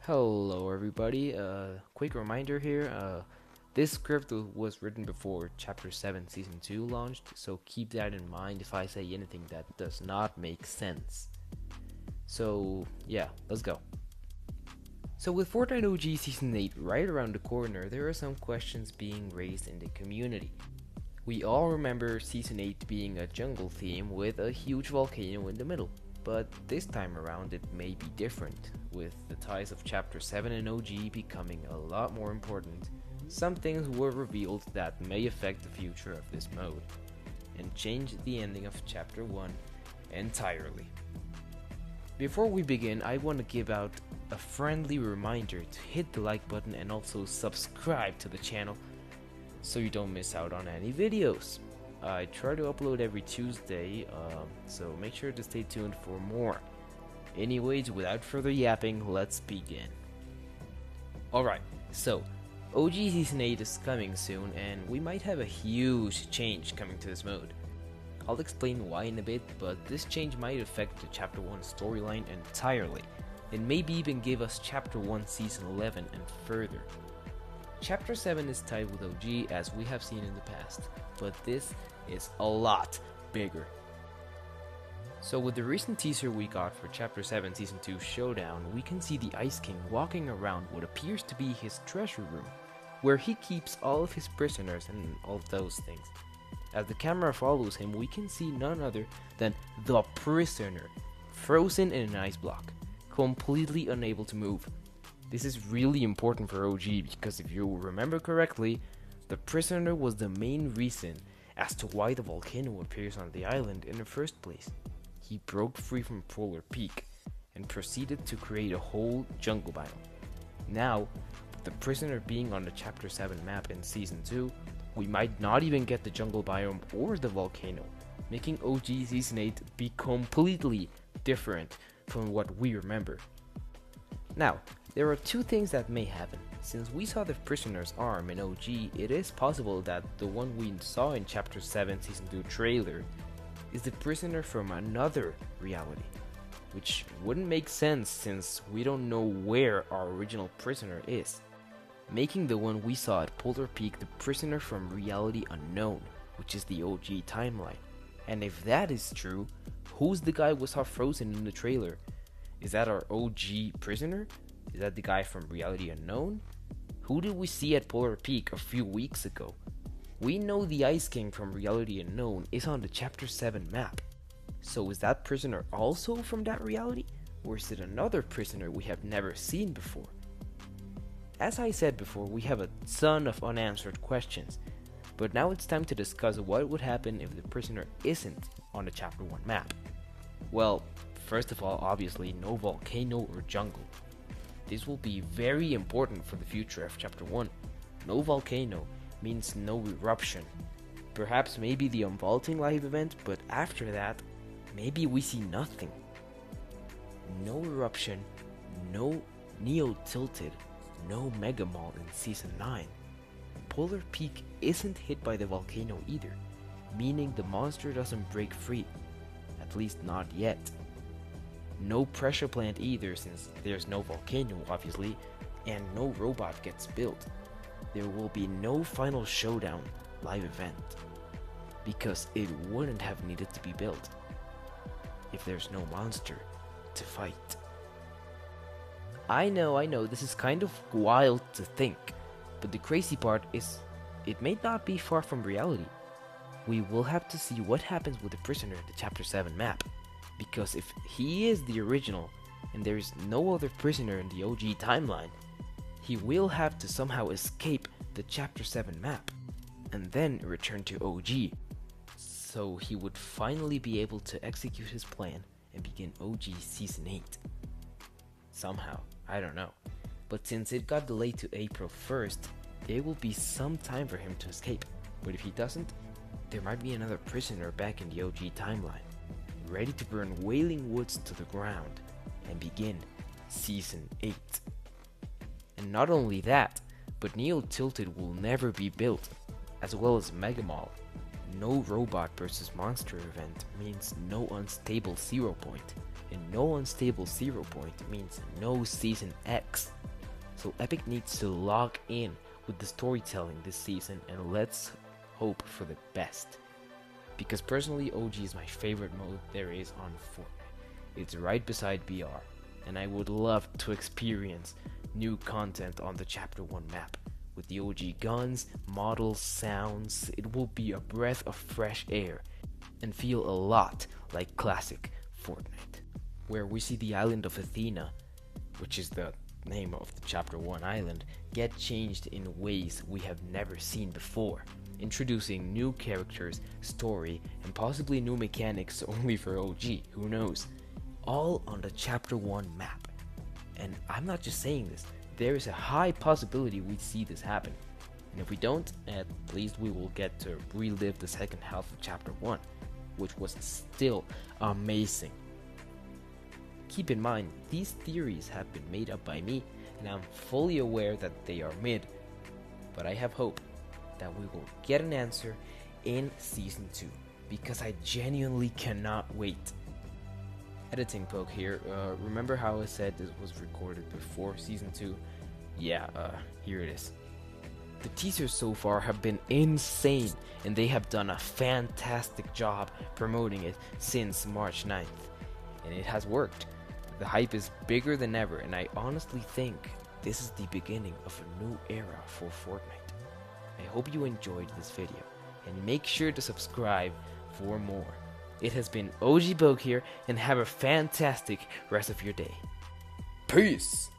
Hello everybody, quick reminder here, this script was written before Chapter 7 Season 2 launched, so keep that in mind if I say anything that does not make sense. So yeah, let's go. So with Fortnite OG Season 8 right around the corner, there are some questions being raised in the community. We all remember Season 8 being a jungle theme with a huge volcano in the middle. But this time around it may be different, with the ties of Chapter 7 and OG becoming a lot more important. Some things were revealed that may affect the future of this mode, and change the ending of Chapter 1 entirely. Before we begin, I want to give out a friendly reminder to hit the like button and also subscribe to the channel so you don't miss out on any videos. I try to upload every Tuesday, so make sure to stay tuned for more. Anyways, without further yapping, let's begin. Alright, so OG Season 8 is coming soon, and we might have a huge change coming to this mode. I'll explain why in a bit, but this change might affect the Chapter 1 storyline entirely, and maybe even give us Chapter 1 Season 11 and further. Chapter 7 is tied with OG as we have seen in the past, but this is a lot bigger. So with the recent teaser we got for Chapter 7 Season 2 Showdown, we can see the Ice King walking around what appears to be his treasure room, where he keeps all of his prisoners and all of those things. As the camera follows him, we can see none other than the prisoner, frozen in an ice block, completely unable to move. This is really important for OG because if you remember correctly, the prisoner was the main reason as to why the volcano appears on the island in the first place. He broke free from Polar Peak and proceeded to create a whole jungle biome. Now, with the prisoner being on the Chapter 7 map in Season 2, we might not even get the jungle biome or the volcano, making OG Season 8 be completely different from what we remember. Now, there are two things that may happen. Since we saw the prisoner's arm in OG, it is possible that the one we saw in Chapter 7 Season 2 trailer is the prisoner from another reality, which wouldn't make sense since we don't know where our original prisoner is, making the one we saw at Polar Peak the prisoner from reality unknown, which is the OG timeline. And if that is true, who's the guy we saw frozen in the trailer? Is that our OG prisoner? Is that the guy from reality unknown? Who did we see at Polar Peak a few weeks ago? We know the Ice King from reality unknown is on the Chapter 7 map. So is that prisoner also from that reality? Or is it another prisoner we have never seen before? As I said before, we have a ton of unanswered questions. But now it's time to discuss what would happen if the prisoner isn't on the Chapter 1 map. Well, first of all, obviously no volcano or jungle. This will be very important for the future of Chapter 1. No volcano means no eruption. Perhaps maybe the unvaulting live event, but after that, maybe we see nothing. No eruption, no Neo Tilted, no Mega Mall in Season 9. Polar Peak isn't hit by the volcano either, meaning the monster doesn't break free. At least not yet. No pressure plant either since there's no volcano obviously, and no robot gets built. There will be no final showdown live event, because it wouldn't have needed to be built if there's no monster to fight. I know, this is kind of wild to think, but the crazy part is it may not be far from reality. We will have to see what happens with the prisoner in the Chapter 7 map, because if he is the original and there is no other prisoner in the OG timeline, he will have to somehow escape the Chapter 7 map and then return to OG, so he would finally be able to execute his plan and begin OG Season 8. Somehow, I don't know, but since it got delayed to April 1st, there will be some time for him to escape, but if he doesn't, there might be another prisoner back in the OG timeline, ready to burn Wailing Woods to the ground and begin Season 8. And not only that, but Neo Tilted will never be built, as well as Mega Mall. No robot versus monster event means no unstable 0 point, and no unstable 0 point means no Season X. So Epic needs to lock in with the storytelling this season, and let's hope for the best. Because personally, OG is my favorite mode there is on Fortnite. It's right beside BR, and I would love to experience new content on the Chapter 1 map. With the OG guns, models, sounds, it will be a breath of fresh air and feel a lot like classic Fortnite. Where we see the island of Athena, which is the name of the Chapter 1 island, get changed in ways we have never seen before, introducing new characters, story, and possibly new mechanics only for OG, who knows, all on the Chapter 1 map. And I'm not just saying this, there is a high possibility we see this happen. And if we don't, at least we will get to relive the second half of Chapter 1, which was still amazing. Keep in mind, these theories have been made up by me, and I'm fully aware that they are mid, but I have hope that we will get an answer in Season 2, because I genuinely cannot wait. Editing poke here, remember how I said this was recorded before Season 2? Yeah, here it is. The teasers so far have been insane, and they have done a fantastic job promoting it since March 9th, and it has worked. The hype is bigger than ever, and I honestly think this is the beginning of a new era for Fortnite. I hope you enjoyed this video, and make sure to subscribe for more. It has been OG Boke here, and have a fantastic rest of your day. Peace!